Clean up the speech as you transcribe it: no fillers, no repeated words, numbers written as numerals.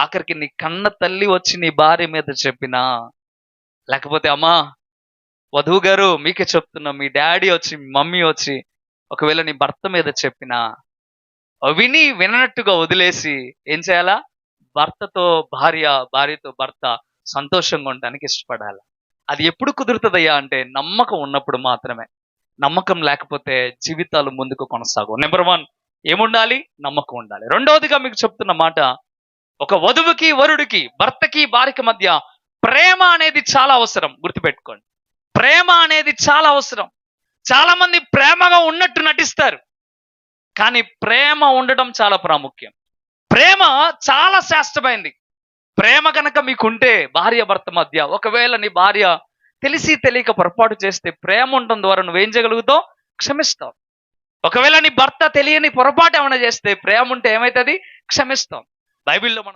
ఆఖరికి నీ కన్న తల్లి వచ్చి నీ భార్య మీద చెప్పినా, లేకపోతే అమ్మా వధువు గారు మీకే చెప్తున్నా, మీ డాడీ వచ్చి మీ మమ్మీ వచ్చి ఒకవేళ నీ భర్త మీద చెప్పినా, విననట్టుగా వదిలేసి ఏం చేయాలా? భర్తతో భార్య, భార్యతో భర్త సంతోషంగా ఉండడానికి ఇష్టపడాలి. అది ఎప్పుడు కుదురుతుందయ్యా అంటే నమ్మకం ఉన్నప్పుడు మాత్రమే. నమ్మకం లేకపోతే జీవితాలు ముందుకు కొనసాగవు. నెంబర్ 1 ఏముండాలి? నమ్మకం ఉండాలి. రెండవదిగా మీకు చెప్తున్న మాట, ఒక వధువుకి వరుడికి, భర్తకి భార్యకి మధ్య ప్రేమ అనేది చాలా అవసరం. గుర్తుపెట్టుకోండి, ప్రేమ అనేది చాలా అవసరం. చాలా మంది ప్రేమగా ఉన్నట్టు నటిస్తారు, కానీ ప్రేమ ఉండడం చాలా ప్రాముఖ్యం. ప్రేమ చాలా శ్రేష్టమైంది. ప్రేమ కనుక మీకుంటే భార్య భర్త మధ్య, ఒకవేళ నీ భార్య తెలిసి తెలియక పొరపాటు చేస్తే ప్రేమ ఉండడం ద్వారా నువ్వేం చేయగలుగుతావు? క్షమిస్తావు. ఒకవేళ నీ భర్త తెలియని పొరపాటు ఏమైనా చేస్తే ప్రేమ ఉంటే ఏమవుతుంది? క్షమిస్తాం. బైబిల్లో మనం